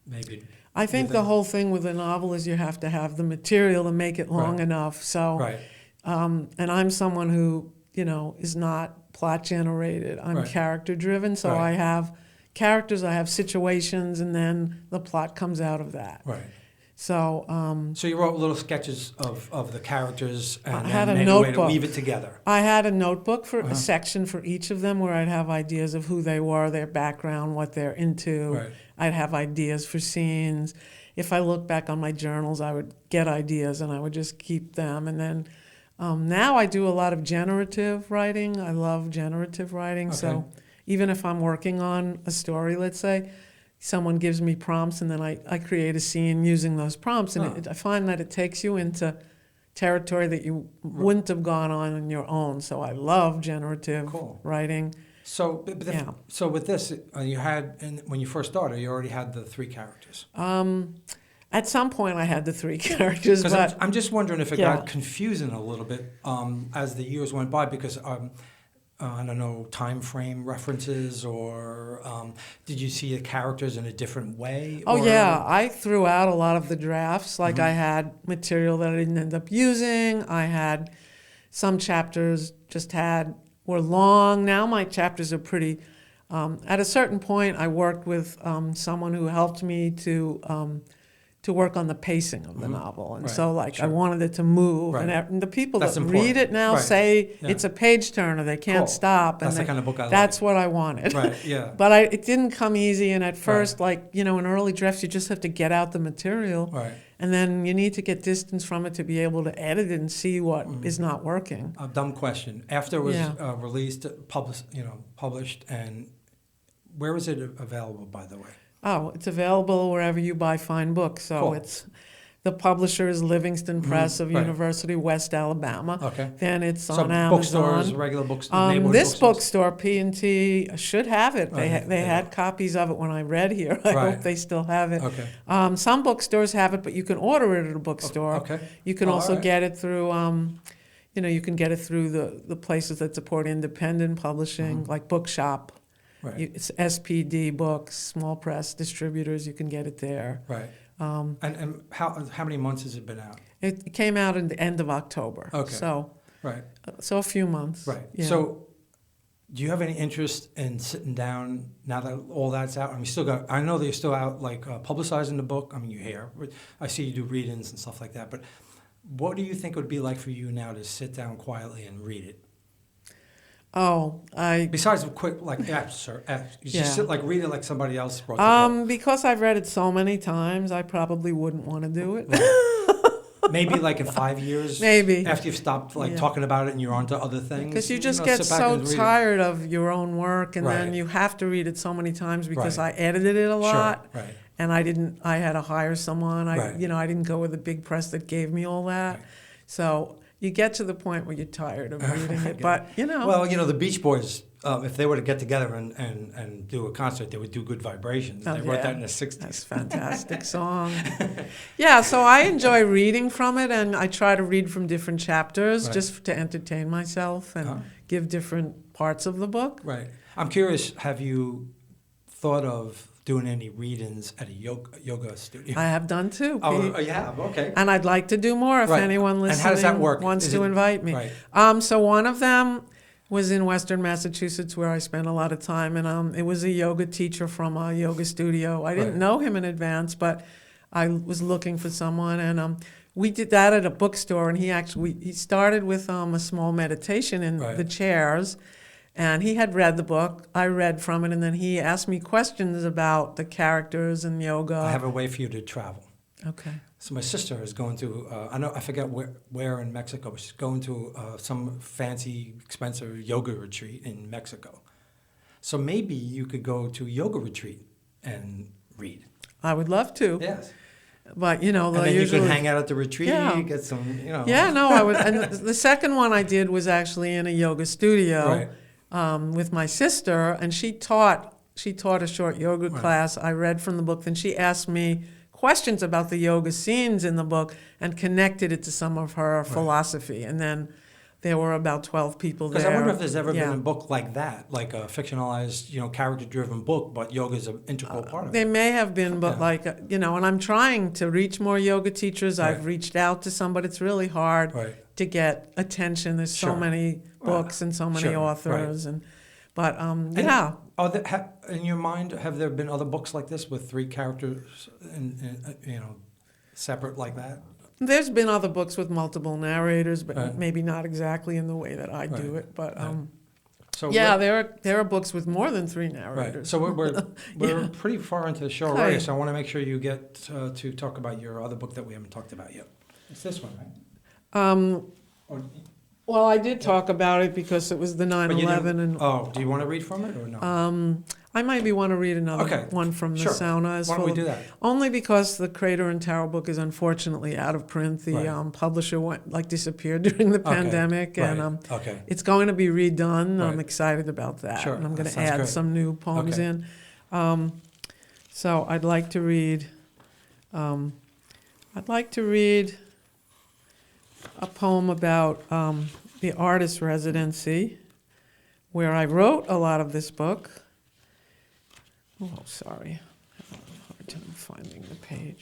Speaker 1: maybe.
Speaker 2: I think the whole thing with a novel is you have to have the material to make it long enough. So,
Speaker 1: right.
Speaker 2: And I'm someone who, is not plot generated. I'm character driven. So I have characters, I have situations, and then the plot comes out of that.
Speaker 1: Right.
Speaker 2: So,
Speaker 1: so you wrote little sketches of the characters and
Speaker 2: I had
Speaker 1: then
Speaker 2: a
Speaker 1: made
Speaker 2: notebook.
Speaker 1: a way to weave it together.
Speaker 2: I had a notebook for a section for each of them where I'd have ideas of who they were, their background, what they're into.
Speaker 1: Right.
Speaker 2: I'd have ideas for scenes. If I look back on my journals, I would get ideas and I would just keep them. And then now I do a lot of generative writing. I love generative writing. Okay. So even if I'm working on a story, let's say, someone gives me prompts and then I create a scene using those prompts. And I find that it takes you into territory that you wouldn't have gone on your own. So I love generative writing.
Speaker 1: So, so with this, you had, when you first started, you already had the 3 characters.
Speaker 2: At some point, I had the 3 characters, but
Speaker 1: I'm just wondering if it got confusing a little bit as the years went by, because I don't know, time frame references, or did you see the characters in a different way?
Speaker 2: Oh, yeah. I threw out a lot of the drafts. I had material that I didn't end up using. I had some chapters were long. Now my chapters are pretty. At a certain point, I worked with someone who helped me to work on the pacing of the novel. And so I wanted it to move. And the people that read it now say it's a page turner. They can't stop.
Speaker 1: That's the kind of book I like.
Speaker 2: That's what I wanted.
Speaker 1: Right, yeah.
Speaker 2: But it didn't come easy. And at first, in early drafts, you just have to get out the material.
Speaker 1: Right.
Speaker 2: And then you need to get distance from it to be able to edit it and see what is not working.
Speaker 1: A dumb question. After it was released, published, and where is it available, by the way?
Speaker 2: Oh, it's available wherever you buy fine books. So it's the publisher is Livingston Press of University West Alabama. Okay. Then it's on Amazon.
Speaker 1: Bookstores, regular bookstores.
Speaker 2: This bookstore, P&T, should have it. They had copies of it when I read here. I hope they still have it. Okay. Some bookstores have it, but you can order it at a bookstore. Okay. You can also get it through. You can get it through the places that support independent publishing, like Bookshop. Right. It's SPD Books, small press distributors. You can get it there.
Speaker 1: Right. And how many months has it been out?
Speaker 2: It came out in the end of October. Okay. So a few months.
Speaker 1: Right. Yeah. So, do you have any interest in sitting down now that all that's out? I mean, I know that you're still out publicizing the book. I mean, you're here. I see you do readings and stuff like that. But what do you think it would be like for you now to sit down quietly and read it?
Speaker 2: Besides
Speaker 1: a quick you just sit read it like somebody else wrote the book.
Speaker 2: Because I've read it so many times, I probably wouldn't want to do it.
Speaker 1: Right. Maybe in 5 years.
Speaker 2: Maybe
Speaker 1: after you've stopped talking about it and you're on to other things.
Speaker 2: Because you just get so tired of your own work, and then you have to read it so many times because I edited it a lot. Sure. Right. And I had to hire someone. I didn't go with a big press that gave me all that. Right. So you get to the point where you're tired of reading it, but Well,
Speaker 1: the Beach Boys, if they were to get together and do a concert, they would do Good Vibrations. They wrote that in the 60s.
Speaker 2: That's a fantastic song. Yeah, so I enjoy reading from it, and I try to read from different chapters just to entertain myself and give different parts of the book.
Speaker 1: Right. I'm curious, have you thought of doing any read-ins at a yoga studio?
Speaker 2: I have done too, Pete.
Speaker 1: Oh, you have? Okay.
Speaker 2: And I'd like to do more if anyone listening
Speaker 1: and how does that work?
Speaker 2: wants to invite me. Right. So one of them was in Western Massachusetts, where I spent a lot of time, and it was a yoga teacher from a yoga studio. I didn't know him in advance, but I was looking for someone, and we did that at a bookstore, and he started with a small meditation in the chairs, and he had read the book. I read from it, and then he asked me questions about the characters and yoga.
Speaker 1: I have a way for you to travel.
Speaker 2: Okay.
Speaker 1: So my sister is going to, I forget where in Mexico, but she's going to some fancy, expensive yoga retreat in Mexico. So maybe you could go to a yoga retreat and read.
Speaker 2: I would love to.
Speaker 1: Yes.
Speaker 2: But, you know,
Speaker 1: and then you could hang out at the retreat, get some, you know.
Speaker 2: Yeah, no, I would. And the second one I did was actually in a yoga studio with my sister, and she taught a short yoga class. I read from the book, then she asked me questions about the yoga scenes in the book and connected it to some of her philosophy. And then there were about 12 people there.
Speaker 1: Because I wonder if there's ever been a book like that, like a fictionalized, you know, character-driven book, but yoga is an integral part of it.
Speaker 2: They may have been, but you know, and I'm trying to reach more yoga teachers. I've reached out to some, but it's really hard to get attention. There's so many books and so many authors.
Speaker 1: In your mind, have there been other books like this with 3 characters, you know, separate like that?
Speaker 2: There's been other books with multiple narrators, but maybe not exactly in the way that I do it. But
Speaker 1: so
Speaker 2: there are books with more than 3 narrators.
Speaker 1: Right. So we're pretty far into the show already. So I want to make sure you get to talk about your other book that we haven't talked about yet. It's this one, right?
Speaker 2: Well, I did talk about it because it was the 9/11. And
Speaker 1: do you want to read from it or no?
Speaker 2: I maybe want to read another one from the Sauna.
Speaker 1: Why don't we do that?
Speaker 2: Only because the Crater and Tower book is unfortunately out of print. The publisher disappeared during the pandemic, and it's going to be redone. I'm excited about that, and I'm going to add some new poems in. So I'd like to read. A poem about the artist residency, where I wrote a lot of this book. Oh, sorry. I have a hard time finding the page.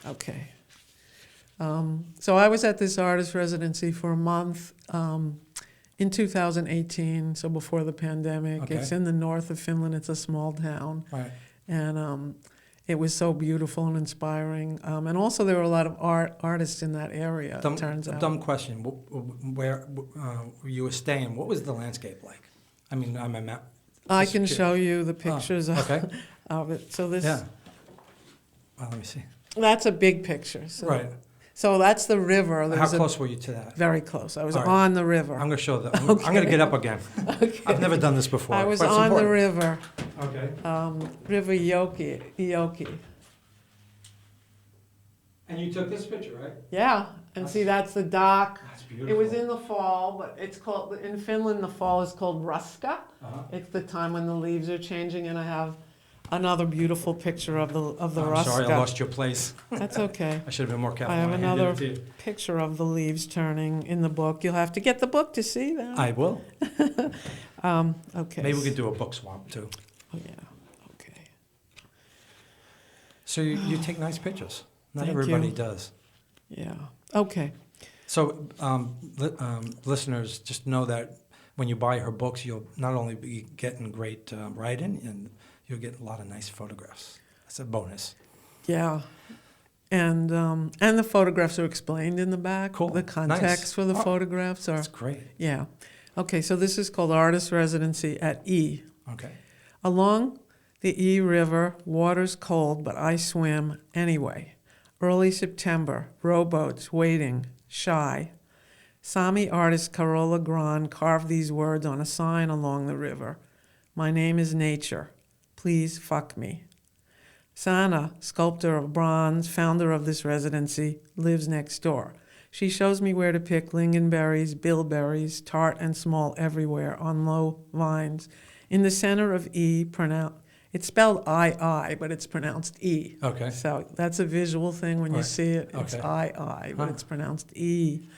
Speaker 2: Okay. So I was at this artist residency for a month in 2018, so before the pandemic. It's in the north of Finland. It's a small town. Right. And it was so beautiful and inspiring. And also there were a lot of artists in that area, it turns out.
Speaker 1: Dumb question. Where you were staying, what was the landscape like? I mean,
Speaker 2: I can show you the pictures of it. So this...
Speaker 1: Yeah. Well, let me see.
Speaker 2: That's a big picture. So, so that's the river.
Speaker 1: How close were you to that?
Speaker 2: Very close. I was on the river.
Speaker 1: I'm going to show that. I'm going to get up again. I've never done this before.
Speaker 2: I was on the river.
Speaker 1: Okay.
Speaker 2: River Ioki.
Speaker 1: And you took this picture, right?
Speaker 2: Yeah. And see, that's the dock.
Speaker 1: That's beautiful.
Speaker 2: It was in the fall, but it's called, in Finland, the fall is called ruska. It's the time when the leaves are changing, and I have another beautiful picture of the ruska.
Speaker 1: I'm sorry, I lost your place.
Speaker 2: That's okay.
Speaker 1: I should have been more careful.
Speaker 2: I have another picture of the leaves turning in the book. You'll have to get the book to see that.
Speaker 1: I will.
Speaker 2: Okay.
Speaker 1: Maybe we could do a book swap too.
Speaker 2: Oh yeah. Okay.
Speaker 1: So you take nice pictures. Not everybody does.
Speaker 2: Yeah. Okay.
Speaker 1: So listeners, just know that when you buy her books, you'll not only be getting great writing, and you'll get a lot of nice photographs. That's a bonus.
Speaker 2: Yeah. And the photographs are explained in the back.
Speaker 1: Cool.
Speaker 2: The context for the photographs are...
Speaker 1: That's great.
Speaker 2: Yeah. Okay, so this is called Artist Residency at E.
Speaker 1: Okay.
Speaker 2: Along the E River, water's cold, but I swim anyway. Early September, rowboats waiting, shy. Sami artist Carola Gran carved these words on a sign along the river. My name is Nature. Please fuck me. Sauna, sculptor of bronze, founder of this residency, lives next door. She shows me where to pick lingonberries, bilberries, tart and small everywhere on low vines. In the center of E, it's spelled I, but it's pronounced E.
Speaker 1: Okay.
Speaker 2: So that's a visual thing when you see it. It's I, but it's pronounced E.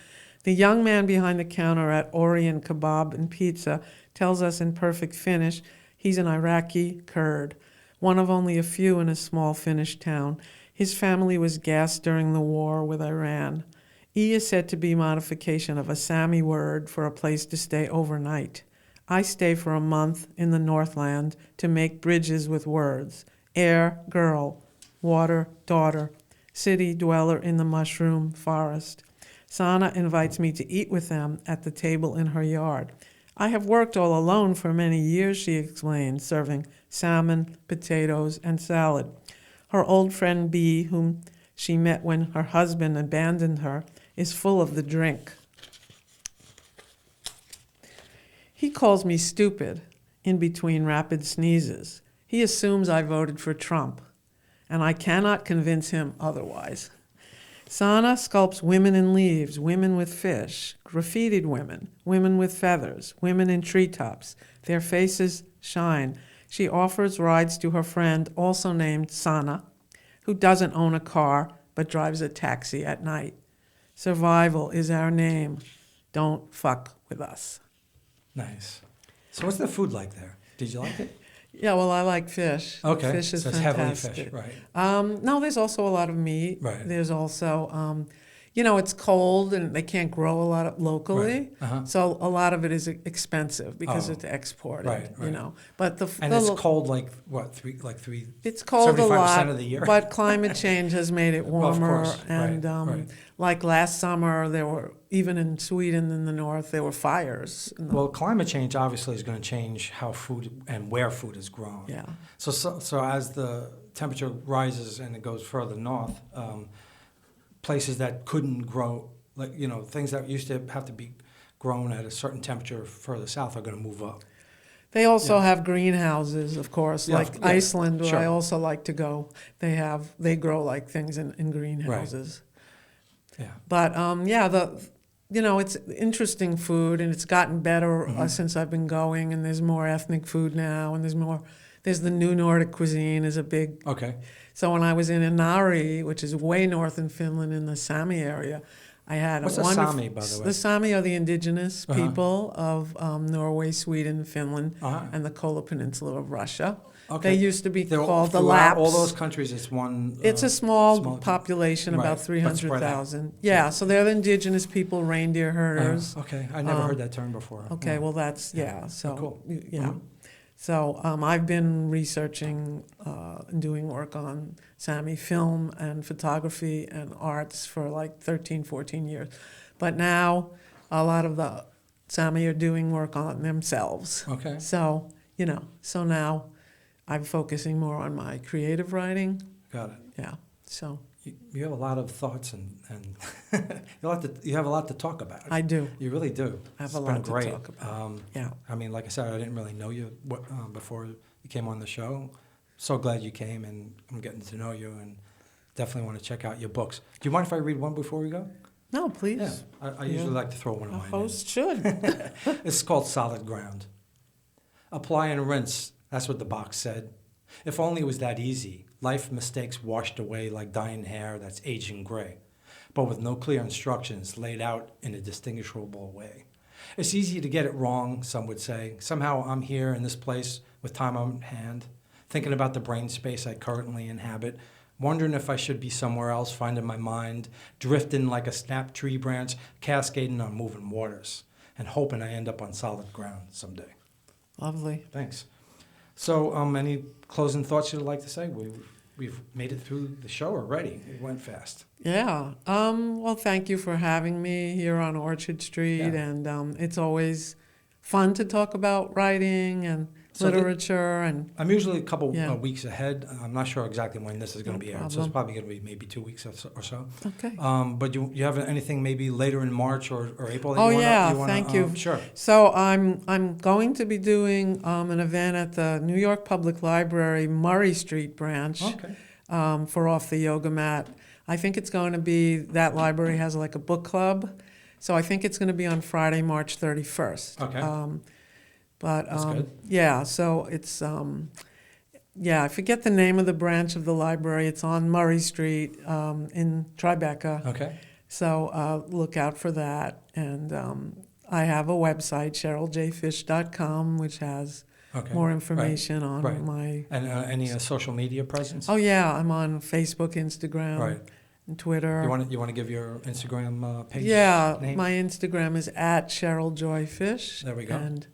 Speaker 2: The young man behind the counter at Orient Kebab and Pizza tells us in perfect Finnish he's an Iraqi Kurd, one of only a few in a small Finnish town. His family was gassed during the war with Iran. E is said to be a modification of a Sami word for a place to stay overnight. I stay for a month in the Northland to make bridges with words. air girl, water daughter, city dweller in the mushroom forest. Sauna invites me to eat with them at the table in her yard. I have worked all alone for many years, she explained, serving salmon, potatoes, and salad. Her old friend B, whom she met when her husband abandoned her, is full of the drink. He calls me stupid in between rapid sneezes. He assumes I voted for Trump, and I cannot convince him otherwise. Sauna sculpts women in leaves, women with fish, graffitied women, women with feathers, women in treetops. Their faces shine. She offers rides to her friend, also named Sana, who doesn't own a car but drives a taxi at night. Survival is our name. Don't fuck with us.
Speaker 1: Nice. So what's the food like there? Did you like it?
Speaker 2: Yeah, well, I like fish.
Speaker 1: Okay,
Speaker 2: Fish is
Speaker 1: so it's
Speaker 2: fantastic.
Speaker 1: heavily fish, right?
Speaker 2: No, there's also a lot of meat.
Speaker 1: Right.
Speaker 2: There's also, it's cold and they can't grow a lot of locally.
Speaker 1: Right. Uh-huh.
Speaker 2: So a lot of it is expensive because
Speaker 1: Oh.
Speaker 2: it's exported.
Speaker 1: Right.
Speaker 2: But
Speaker 1: And it's cold like what? Three.
Speaker 2: It's cold a
Speaker 1: 75%
Speaker 2: lot,
Speaker 1: of the year.
Speaker 2: but climate change has made it warmer.
Speaker 1: course.
Speaker 2: And
Speaker 1: Right.
Speaker 2: like last summer, there were, even in Sweden in the north, there were fires.
Speaker 1: Well, climate change obviously is going to change how food and where food is grown.
Speaker 2: Yeah.
Speaker 1: So as the temperature rises and it goes further north, places that couldn't grow, things that used to have to be grown at a certain temperature further south are going to move up.
Speaker 2: They also have greenhouses, of course, like Iceland, where
Speaker 1: sure.
Speaker 2: I also like to go. They grow like things in greenhouses.
Speaker 1: Yeah.
Speaker 2: But it's interesting food, and it's gotten better since I've been going. And there's more ethnic food now, and there's the new Nordic cuisine is a big.
Speaker 1: Okay.
Speaker 2: So when I was in Inari, which is way north in Finland in the Sami area, I had
Speaker 1: What's
Speaker 2: a
Speaker 1: the
Speaker 2: wonderful.
Speaker 1: Sami, by the way?
Speaker 2: The Sami are the indigenous people of Norway, Sweden, Finland, and the Kola Peninsula of Russia.
Speaker 1: Okay.
Speaker 2: They used to be
Speaker 1: They're
Speaker 2: called the
Speaker 1: throughout
Speaker 2: Laps.
Speaker 1: all those countries, it's one.
Speaker 2: It's a small population,
Speaker 1: right,
Speaker 2: about
Speaker 1: but spread out.
Speaker 2: 300,000. Yeah, so they're the indigenous people, reindeer herders.
Speaker 1: Okay, I never heard that term before.
Speaker 2: Okay,
Speaker 1: Yeah.
Speaker 2: well that's so
Speaker 1: Oh, cool.
Speaker 2: yeah. So I've been researching and doing work on Sami film and photography and arts for like 13, 14 years. But now a lot of the Sami are doing work on themselves.
Speaker 1: Okay.
Speaker 2: So now I'm focusing more on my creative writing.
Speaker 1: Got it.
Speaker 2: Yeah. So
Speaker 1: You have a lot of thoughts and you have a lot to talk about.
Speaker 2: I do.
Speaker 1: You really do.
Speaker 2: I have
Speaker 1: It's
Speaker 2: a
Speaker 1: been
Speaker 2: lot to
Speaker 1: great.
Speaker 2: talk about. Yeah.
Speaker 1: I mean, like I said, I didn't really know you before you came on the show. So glad you came, and I'm getting to know you, and definitely want to check out your books. Do you mind if I read one before we go?
Speaker 2: No, please.
Speaker 1: Yeah. I usually like to throw one of
Speaker 2: A
Speaker 1: mine
Speaker 2: host should.
Speaker 1: It's called Solid Ground. Apply and rinse, that's what the box said. If only it was that easy. Life mistakes washed away like dying hair that's aging gray, but with no clear instructions laid out in a distinguishable way. It's easy to get it wrong, some would say. Somehow I'm here in this place with time on hand, thinking about the brain space I currently inhabit, wondering if I should be somewhere else, finding my mind, drifting like a snapped tree branch, cascading on moving waters, and hoping I end up on solid ground someday.
Speaker 2: Lovely.
Speaker 1: Thanks. So, any closing thoughts you'd like to say? We've made it through the show already. It went fast.
Speaker 2: Yeah. Well, thank you for having me here on Orchard Street, and it's always fun to talk about writing and literature. And
Speaker 1: I'm usually a couple weeks ahead. I'm not sure exactly when this is going to be aired, so it's
Speaker 2: problem.
Speaker 1: probably going to be maybe 2 weeks or so.
Speaker 2: Okay.
Speaker 1: But you have anything maybe later in March or April? That
Speaker 2: Oh,
Speaker 1: you
Speaker 2: yeah,
Speaker 1: wanna,
Speaker 2: thank you.
Speaker 1: Sure.
Speaker 2: So I'm going to be doing an event at the New York Public Library Murray Street branch for Off the Yoga Mat. I think it's going to be, that library has like a book club. So I think it's going to be on Friday, March 31st.
Speaker 1: Okay.
Speaker 2: But
Speaker 1: That's good.
Speaker 2: yeah, so it's I forget the name of the branch of the library. It's on Murray Street in Tribeca.
Speaker 1: Okay.
Speaker 2: So look out for that. And I have a website, CherylJFish.com, which has more information on my...
Speaker 1: And any social media presence?
Speaker 2: Oh, yeah, I'm on Facebook, Instagram, and Twitter.
Speaker 1: You want to give your Instagram page
Speaker 2: Yeah,
Speaker 1: name?
Speaker 2: my Instagram is @CherylJoyFish.
Speaker 1: There we go.
Speaker 2: And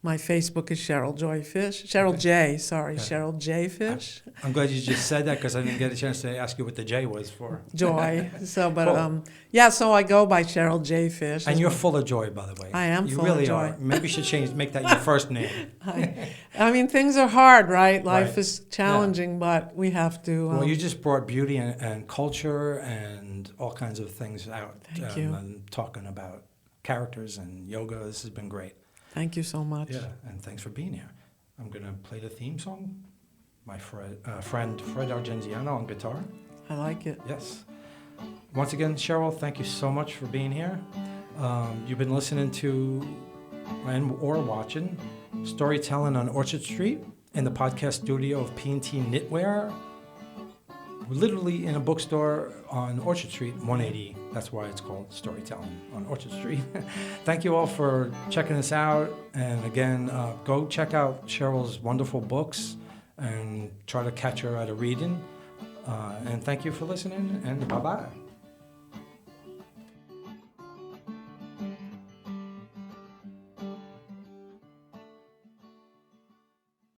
Speaker 2: My Facebook is Cheryl Joy Fish. Cheryl J, sorry,
Speaker 1: Yeah.
Speaker 2: Cheryl J Fish.
Speaker 1: I'm glad you just said that because I didn't get a chance to ask you what the J was for.
Speaker 2: Joy. So, but
Speaker 1: Cool.
Speaker 2: yeah. So I go by Cheryl J Fish.
Speaker 1: And you're full of joy, by the way.
Speaker 2: I am
Speaker 1: you
Speaker 2: full
Speaker 1: really
Speaker 2: of joy.
Speaker 1: are. Maybe you should make that your first name.
Speaker 2: I mean, things are hard, right? Life
Speaker 1: Right.
Speaker 2: is challenging, but we have to.
Speaker 1: Well, you just brought beauty and culture and all kinds of things out.
Speaker 2: Thank you.
Speaker 1: And talking about characters and yoga. This has been great.
Speaker 2: Thank you so much.
Speaker 1: Yeah, and thanks for being here. I'm going to play the theme song. My friend Fred Argenziano on guitar.
Speaker 2: I like it.
Speaker 1: Yes. Once again, Cheryl, thank you so much for being here. You've been listening to or watching Storytelling on Orchard Street in the podcast studio of P&T Knitwear. We're literally in a bookstore on Orchard Street, 180. That's why it's called Storytelling on Orchard Street. Thank you all for checking us out. And again, go check out Cheryl's wonderful books and try to catch her at a reading. And thank you for listening, and bye-bye.